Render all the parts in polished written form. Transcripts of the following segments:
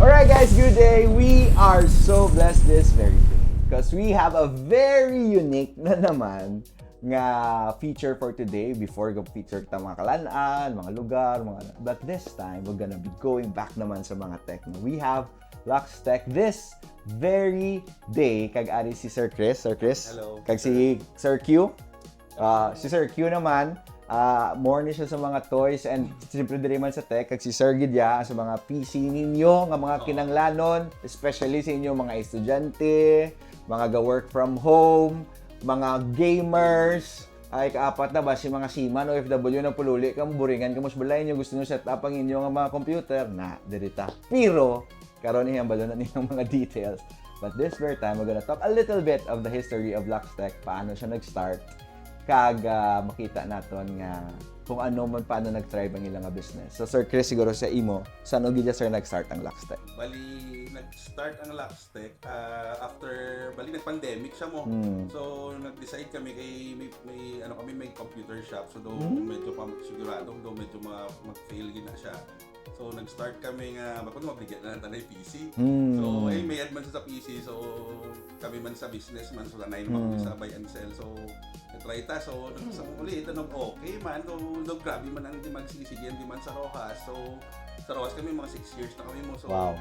Alright guys, good day. We are so blessed this very day because we have a very unique na naman nga feature for today. Before go feature kita mga kalanaan, mga lugar, but this time we're gonna be going back naman sa mga tech. We have Lux Tech this very day. Kag ari si Sir Chris. Sir Chris. Hello. Kag si Sir Q. Si Sir Q naman, more ni siya sa mga toys and siyempre diri man sa tech. Kag si Sir Gidya sa mga PC ninyo, nga mga kinanglanon, especially sa inyo mga estudyante, mga ga-work from home, mga gamers, ay kaapat na ba si mga seaman o OFW na pululi kamo buringan kamo balay niyo gusto niyo set up ang inyong mga computer na dirita. Pero karon niyang balonan nilang mga details. But this very time we're gonna talk a little bit of the history of Lux Tech, paano siya nag-start, kag makita naton nga kung ano man paano nag-thrive ang ilang business. So Sir Chris, siguro sa imo, saan og gid sir nag-start ang Lux Tech? Bali, nag-start ang Lux Tech after nag-pandemic siya mo. So nag-decide kami kay may computer shop. So do medyo pa sigurado do medyo mag-fail gina siya. So nag-start kami nga mabigyan na natin ng PC. So may advance sa PC. So kami man sa business man so nanay naman sa buy and sell. So try ta so sa uli ito okay man so grabe man ang demand sinisigi ang demand sa Rojas. So sa Rojas kami mga 6 years na kami mo. So wow.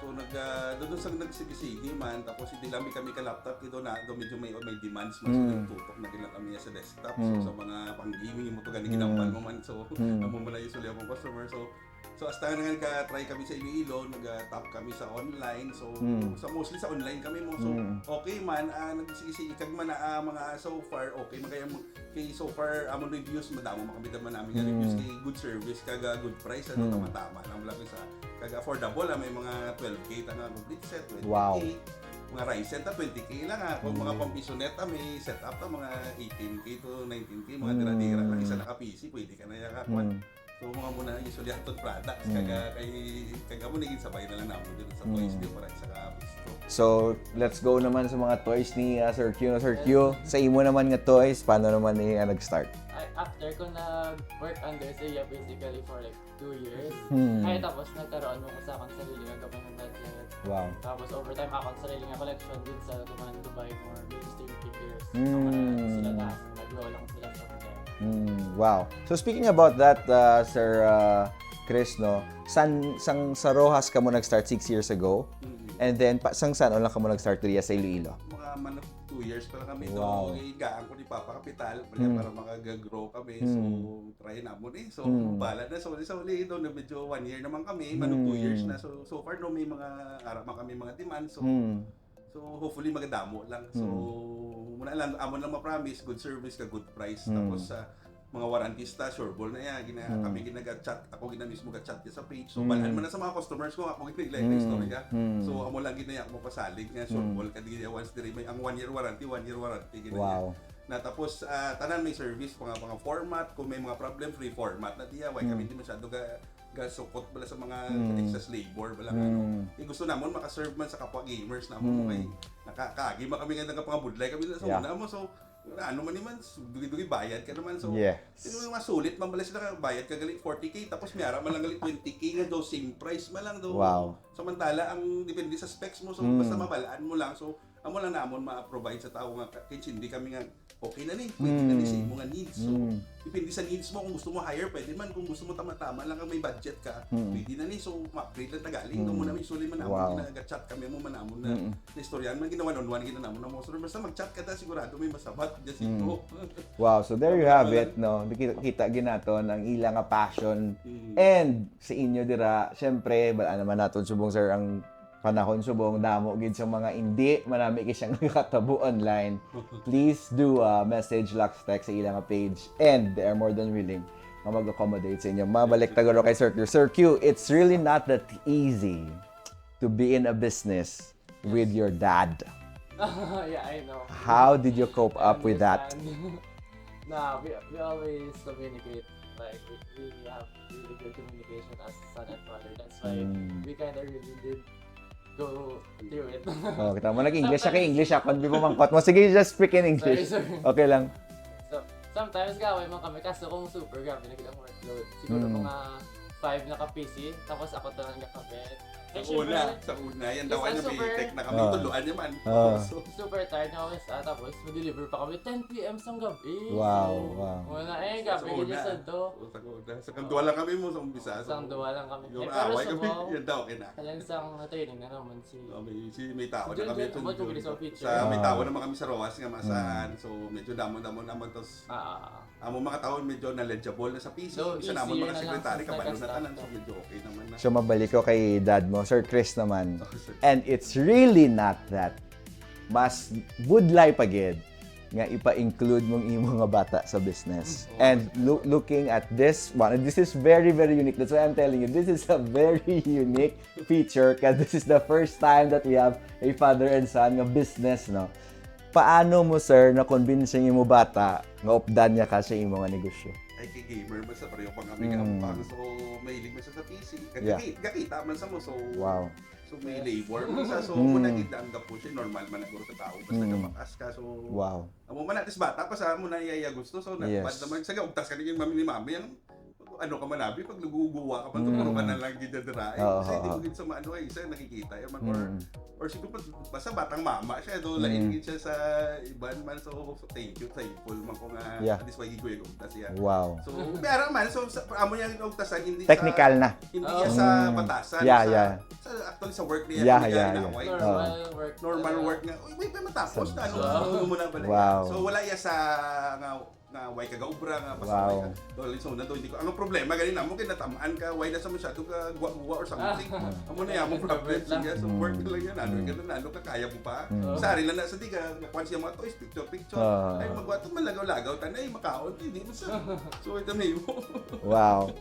So doon sa nagsigisigi man tapos hindi lang kami ka laptop ito na medyo may demands man so nagtutok na gina kami sa desktop so sa mga pang-gaming mo to gani ginampan mo man so amo man usually akong customer so hasta nga nagka-try kami sa Iloilo, nag-top kami sa online. So sa mostly sa online kami mo. So okay man nagsisikag man mga so far okay man kay so far among reviews madamo makabitan man namin nga reviews kay good service kaga good price ano tama lang lang sa kaga affordable may mga 12k ta nga complete set 20k. Wow. Mga Ryzen ta 20k lang kung mga pampisonet may setup ta mga 18k to 19k mga dira-dira lang isa naka PC pwede ka na yaka. So mga muna usually atong products kaga mo naging sabay na lang namin dito sa toys di para sa kabis. So, let's go naman sa mga toys ni Sir Q. Sir Q, sa imo naman nga toys, paano naman nag-start? After ko nag-work under siya basically for like 2 years. Kaya tapos nagkaroon mo sa akong sarili nga gamay ng budget. Wow. Tapos overtime akong sarili nga collection din sa tumahan Dubai more mainstream figures. Sila na, nag-grow lang sila sa hotel. Wow. So speaking about that, Sir Chris, no, sa Rojas ka mo nag-start 6 years ago? And then, saan ulang ka mo nag-start diriya sa Iloilo? Mga 2 years pa lang kami wow. Igaan ko ni Papa Kapital para makag-grow kami. So, try na mo So, bala na. So, uli doon, medyo 1 year naman kami. 2 years na. So far, no, may mga araw kami mga demand. So, hopefully, magadamo lang. So, muna lang, amo lang ma-promise, good service, ka good price. Tapos, mga warrantista, sureball na yan. Kami ginaga-chat, ako mismo ga-chat sa page. So, balaan mo na sa mga customers ko, ako ginag-like na istorya. So, amo lang ginaya ako pasalig nga, sureball ka din once dire may ang 1 year warranty ginaya. Wow. Na tapos, tanan may service, mga format, kung may mga problem, free format na diya. Why kami hindi masyado gasukot bala sa mga excess labor bala gusto namon maka-serve man sa kapwa gamers namon kay nakakaagi kami nga mga budlay kami sa una mo so ano man naman dugi-dugi bayad ka naman so yung mga sulit man bala sila bayad ka galit 40k tapos mayara man lang galit 20k nga daw same price man lang daw. Wow. Samantala ang depende sa specs mo so basta mabalaan mo lang so amo lang namon ma-provide sa tao nga hindi kami nga okay na ni pwede na ni sa imo nga needs so depende sa needs mo kung gusto mo higher pwede man kung gusto mo tama-tama lang kang may budget ka pwede na ni so ma-upgrade lang tagaling doon mo namin sulit man namon ginaga-chat kami mo man namon na istoryan man ginawa on-one ginamon na mo so basta mag-chat ka ta sigurado may masabat just ito. Wow, so there you have it, no. Kita ginaton ang ilang nga passion and sa inyo dira syempre bala naman naton subong sir ang panahon subong damo gid sa mga hindi manami kay siyang nakatabo online. Please do message Lux Tech sa ilang page and they are more than willing na mag-accommodate sa inyo. Mabalik tagoro kay Sir Q. Sir Q, it's really not that easy to be in a business with your dad. Yeah, I know. How did you cope up with that? Nah, we always communicate. Like we have really good communication as son and father. That's why we kind of really did go through it. Oh, kita mo nag-English siya kay English ako, hindi mo mangkot mo. Sige, just speak in English. Sorry. Okay lang. So, sometimes gawin mo kami kaso kung super grabe na kitang workload. Siguro mga 5 na ka-PC, tapos ako to lang nakabed. Sa una, yan daw Yes, niya may super- tech na kami, tuluan niya man. So, Super tired na kami tapos mag-deliver pa kami 10 p.m. sa gabi. Wow, So, wow. Wala sa gabi una. ganyan sa do. Sa una. Sa kanduwa lang kami mo sa umpisa. Isang duwa lang kami. Yung Pero away sa kami, wow, yan daw, okay na. kailan isang training na naman si... May tao na Diyan, kami. diyan, abot ko bilis ang picture. May tao naman kami sa Roas nga masahan. So medyo damo-damo naman. Tapos ang mga tao medyo knowledgeable na sa PC. So, Isa naman easier mga na lang sekretary, sa kabalo na nagka-staff tanan. to. So medyo okay naman na. So mabalik ko kay dad mo, Sir Chris naman. And it's really not that. Mas budlay pa gid nga ipa-include mong imo nga bata sa business. And looking at this one, and this is very, very unique. That's why I'm telling you, this is a very unique feature because this is the first time that we have a father and son nga business, no? Paano mo, sir, na-convince yung imo bata nga updan niya ka sa imo nga negosyo? Ay kay gamer man sa pareho pang kami kampang. So mahilig man siya sa PC. Yeah. Kakita man sa mo. So Wow. So may labor man sa so kung nagidaan ka po siya normal man naguro sa tao basta kabakas ka so Wow. amo man natis bata pa sa mo na iya gusto so nagpad Yes. naman sa ugtas ka ni mami ni mami yang ano ka man abi pag luguguwa ka man turo ka na lang gid diraay kasi di mo gid sa maano ay isa nakikita ay man or siguro pa basta batang mama siya do lain gid siya sa iban man so thankful man ko nga Yeah. at least why gigoy ugtas siya. Wow. So pero man so amo niya ugtasan hindi Technical sa, na. hindi niya sa batasan Yeah, sa actually sa work niya Yeah, hindi yeah, niya yeah. inaway. Normal work. Normal work nga. Uy, may matapos na. Wow. Ano mo na balik. Wow. So, wala iya sa nga way kagaubra nga basta Wow. way ka. Dahil so na to hindi ko. Ang problema ganina mo kinatamaan ka way na sa masyado ka guwa or something. Amo na yan mo problem sige. So work lang yan. Ano ka kaya mo pa. Sari lang na sa di ka kwan siya mga toys picture. Ay magwa to malagaw-lagaw tanay makaon hindi mo sa. So ito may mo. Wow.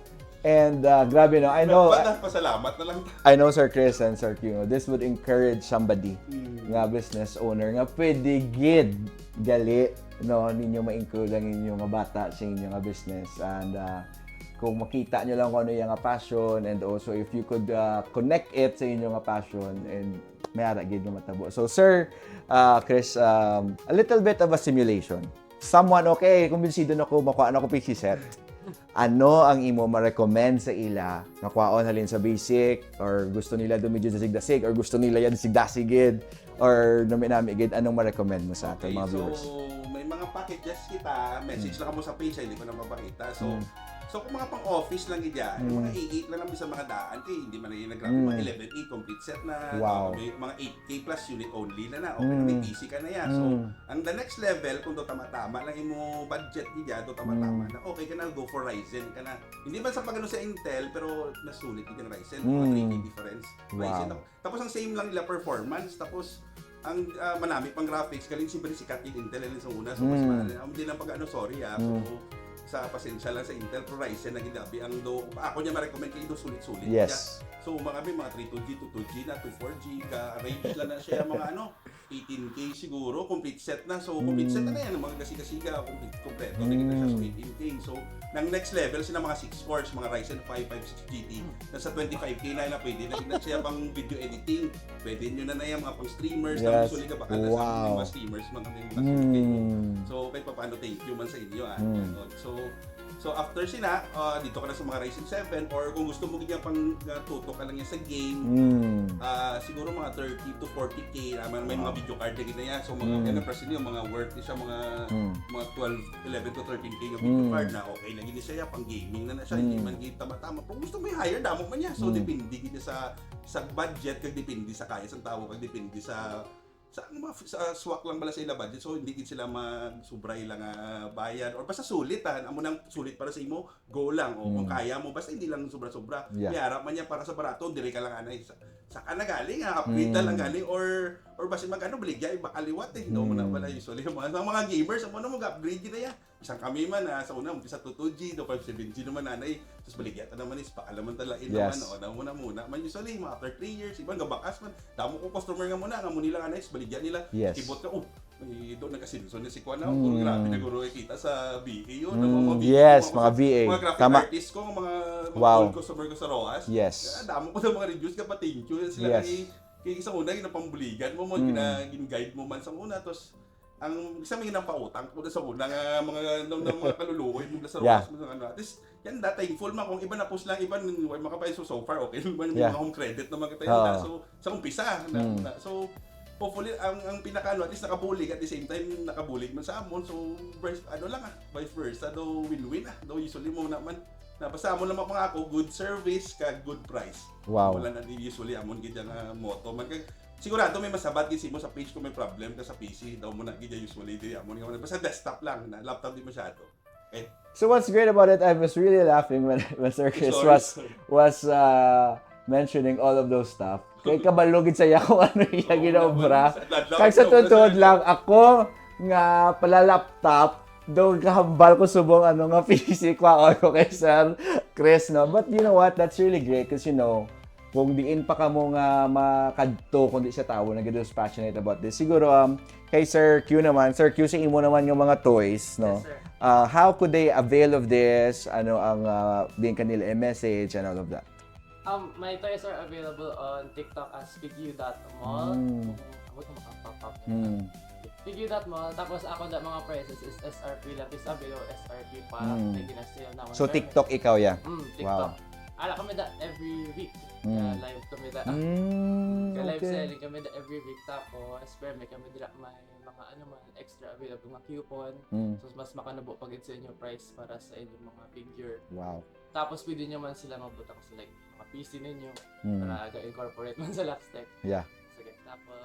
And grabe no, I know Pasalamat na lang. I know Sir Chris and Sir Q, this would encourage somebody nga business owner nga pwede gid gali no ninyo ma-include ang inyong nga bata sa inyong nga business and kung makita nyo lang kung ano yung nga passion and also if you could connect it sa inyong nga passion and mayara gid nga matabo. So Sir Chris, a little bit of a simulation. Someone okay, kumbinsido na ko makuha na ko PC set. Ano ang imo ma-recommend sa ila nga kwaon halin sa basic or gusto nila dumidyo sa sigdasig or gusto nila yan sigdasigid or nami gid anong ma-recommend mo sa ating mga viewers? So, may mga packages kita, message lang mo sa page, hindi ko na mapakita. So kung mga pang-office lang yan, mga 8 lang naman sa mga daan, kaya hindi man na yung nag-grab, mga 11.8 complete set na, Wow. may mga 8K plus unit only na okay na may PC ka na yan. So, ang the next level, kung do tama-tama lang yung mo budget niya, do tama-tama na, okay ka na, go for Ryzen ka na. Hindi man sa pagano sa Intel, pero nasulit din yung Ryzen, mga 3K difference. Ryzen, tapos ang same lang nila performance, tapos ang manami pang graphics, galing siyempre sikat yung Intel sa una, so mas hindi lang pag sorry so sa pasensya lang sa Intel Pro Ryzen na ginabi ang ako niya ma-recommend kayo sulit-sulit. Yes. So mga 32G to 2G na to 4G ka range lang na siya mga 18K siguro complete set na. So complete set na yan mga kasi-kasiga kompleto na siya so 18K. So nang next level sila mga 6 cores, mga Ryzen 5 56 GT na sa 25K na pwede na siya pang video editing. Pwede niyo na yan mga pang streamers na usually ka baka na sa mga streamers mga So kahit paano thank you man sa inyo So after sina, dito ka na sa mga Ryzen 7 or kung gusto mo ganyan pang tutok ka lang yan sa game, siguro mga 30 to 40K naman may mga video card na yan. So mga enterprise niyo mga worth siya mga 12, 11 to 13K yung video card na okay lagi ni siya pang gaming na siya, hindi man kita tama. Kung gusto mo i-hire damo man niya. So depende gid sa budget kag depende sa kaya sa tao kag depende sa swak lang bala sa ila budget so hindi gid sila magsubray lang bayad or basta sulit amo nang sulit para sa imo go lang o kung kaya mo basta hindi lang sobra-sobra iharap man niya para sa barato dire ka lang anay sa kana galing upgrade lang galing or basta magano baligya bakaliwat no mo na wala usually mga gamers amo na mag-upgrade gid ya isang kami man sa una umpisa to 2G to 570 naman anay tapos baligya ta naman is paalaman talain naman muna man usually mga after 3 years ibang gabakas man damo ko customer nga muna nga mo nila anay baligya nila kibot ka may doon nakasinson na si Kuana grabe na guro kita sa BA yun mga VA mga graphic artist ko mga old customer ko sa ROAS damo ko sa mga reviews ka pa thank you sila kay isang una ginapambuligan mo gina-guide mo man sa una tapos ang isa may nang pautang ko sa unang mga mga kaluluoy mula sa Yeah. rokas mo ano. At least yan da thankful man kung iba na post lang iba makapay so far okay naman Yeah. mga home credit naman kita Oo. so sa umpisa so hopefully ang pinaka at least nakabulig at the same time nakabulig man sa amon so vice versa do win-win do usually mo naman na basta amon lang mapangako good service ka good price. Wow. Wala na di usually amon gid nga motto man kay sigurado may masabat kasi mo sa page kung may problem ka sa PC daw mo na gid usually di amon nga basta desktop lang na laptop di masyado. Eh, So what's great about it, I was really laughing when Sir Chris was mentioning all of those stuff. Kay kabalugid saya kung ano iya ginobra. Kag sa totoo lang ako nga pala laptop do kahambal ko subong ano nga PC ko kay Sir Chris no. But you know what? That's really great because you know kung diin pa kamo nga makadto kundi sa tawo na gid passionate about this. Siguro kay Sir Q naman, Sir Q sa imo naman yung mga toys no. Yes, sir. How could they avail of this? Ano ang din kanila message and all of that? My toys are available on TikTok as figyu.mall. Abot mo makapop-up. Figyu.mall. Tapos ako na mga prices is SRP lang. Is below SRP pa. May ginasale naman. So TikTok ikaw ya. TikTok. Wow. Ala kami da every week. Kaya live kami da. Kaya live Okay. selling kami da every week. Tapos may kami dira may mga ano man extra available mga coupon. So mas makanubo pagit sa inyo price para sa inyong mga figure. Wow. Tapos pwede nyo man sila mabutang sa like mga PC ninyo para incorporate man sa Luxtech. Yeah. Sige, tapos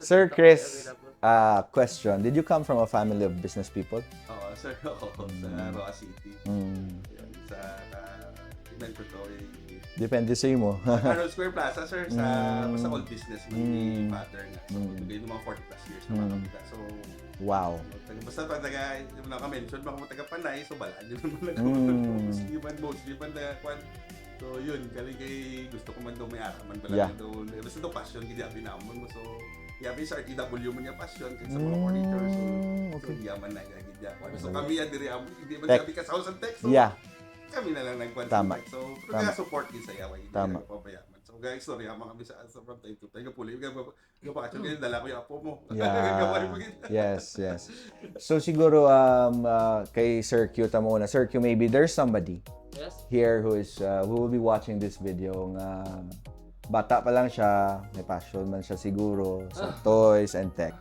Sir Chris, question. Did you come from a family of business people? Oo, sir. Oo, sa Roa City. Yun, sa inventory. Depende sa imo. Arnold Square Plaza, sir, sa old business ni father nga. So, yung mga 40 plus years na mga kapita. So, Wow. basta pag naka-mention, mga taga-Panay, so balaan yun naman mostly man na kwan. So, yun, kaligay gusto ko man daw may araman pala Yeah. daw. Basta daw passion, hindi abi namon mo. So, yabi sa RTW mo niya passion kasi sa mga furniture. So, okay. so yaman na gagid ya. So, kami yan diri hindi man Tech. sabi ka sa house and tech. So, Yeah. kami na lang nagkwan. Tama. So, Tama. kaya support din sa yawa. Hindi Tama. na papayaman. So, guys, sorry, mga kami sa from time to time. Kapuli, kapakasyon kayo, dala ko yung apo mo. Gawari mo gina. Yes, yes. So siguro kay Sir Q tamo na. Sir Q, maybe there's somebody yes. here who will be watching this video nga bata pa lang siya, may passion man siya siguro sa toys and tech.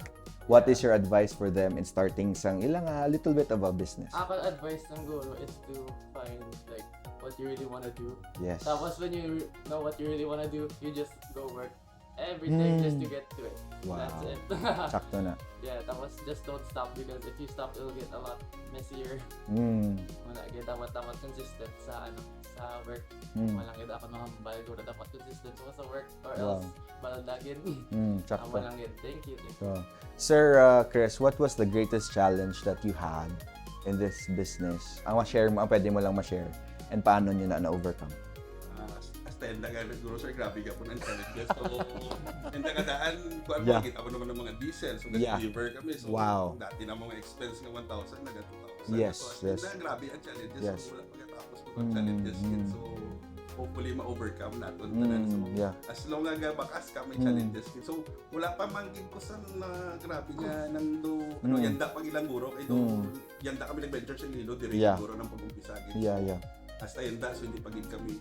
What is your advice for them in starting sang ilang little bit of a business? Ako advice ng guru is to find like what you really want to do. Yes. Tapos when you know what you really want to do, you just go work everything just to get to it. Wow. That's it. Sakto na. Yeah, tapos just don't stop because if you stop, it'll get a lot messier. Wala gid dapat consistent sa sa work. Walang gid ako mahambal guro dapat consistent sa work or else baladagin. Sakto. Walang gid. Thank you. So, Sir Chris, what was the greatest challenge that you had in this business? Ang ma-share mo, ang pwede mo lang ma-share. And paano nyo na-overcome? Hasta yung daga, grocery, grabe ka po ng challenges. So, yung dagadaan, kung Yeah. makita ko naman ng mga diesel. So, Yeah. deliver kami. So, Wow. dati na mga expense ng 1,000, naga 2,000. Yes, So, yes. grabe ang challenges. Yes. So, wala pagkatapos ko ng challenges. So, hopefully ma-overcome natin. So, Yeah. as long as bakas ka, may challenges. So, wala pa manggin ko sa grabe nga nang do, yanda pag ilang guro, kay do, yanda kami nag-venture sa Lilo, direct Yeah. guro ng pag-umpisa. Yeah. Hasta yun so hindi pagin kami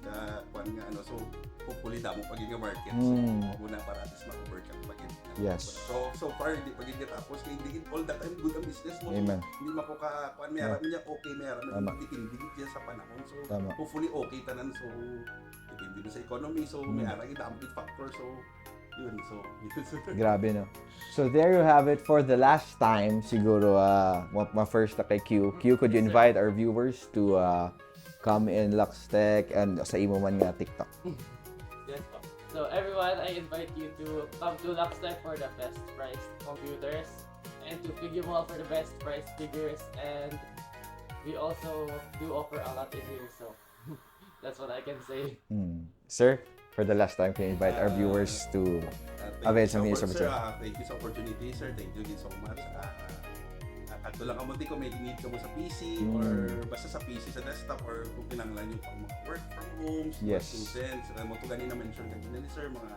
kuan nga so hopefully damo pagin nga market so muna para at least ma-overcome pagin. Yes. So far hindi pagin tapos kay hindi all the time good ang business mo. Amen. Hindi makuka kuan may aram niya okay may aram Tama. dipindi diya sa panahon so Tama. hopefully okay tanan so dipindi na sa economy so may aram damping factor so yun so Grabe, no? So, there you have it for the last time. Siguro, ma-first na kay Q. Q, could you invite our viewers to come in Luxtech and sa imo man nga TikTok? Yes, po. So everyone, I invite you to come to Luxtech for the best priced computers and to Figure Mall for the best priced figures, and we also do offer a lot in here, so that's what I can say. Sir, for the last time, can you invite our viewers to avail some of your services? Thank you sa opportunity, sir. Thank you so much. Ato lang kamunti kung may need ka mo sa PC or basta sa PC sa desktop or kung kinanglan yung pang mga work from home, Yes. students, mo to ganina mention kanina ni sir, mga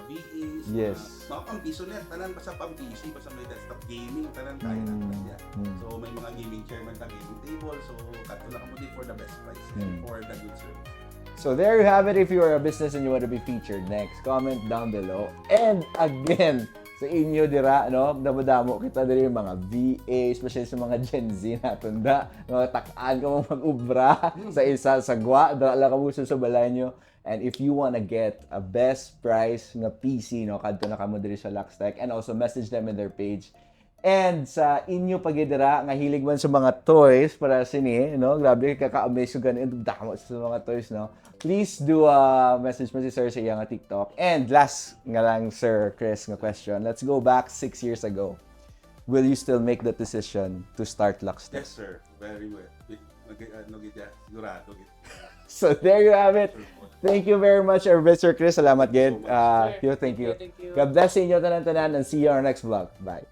VAs, Yes. mga pang PC net, tanan basta pang PC, basta may desktop gaming, tanan kaya natin yan. So may mga gaming chair man ka, gaming table, so ato lang kamunti for the best price and for the good service. So there you have it. If you are a business and you want to be featured next, comment down below. And again, sa inyo dira, no, damo-damo kita diri yung mga VA, especially sa mga Gen Z na tunda, mga takaan ka mo mag-ubra sa isa sa gwa, dala ka mo sa balay nyo. And if you wanna get a best price nga PC, no, kadto na kamo diri sa Luxtech, and also message them in their page. And sa inyo pagidira nga hilig man sa mga toys para sini, no? Grabe kaka-amaze ko ganin damo sa mga toys, no? Please do message mo si Sir sa iyang TikTok. And last nga lang, Sir Chris, nga question. Let's go back 6 years ago. Will you still make the decision to start Luxtech? Yes sir, very well. Sigurado. So there you have it. Thank you very much, Sir Chris. Salamat, Ged. Thank you so much. Thank you. Thank you. God bless sa inyo tanan-tanan and see you on our next vlog. Bye.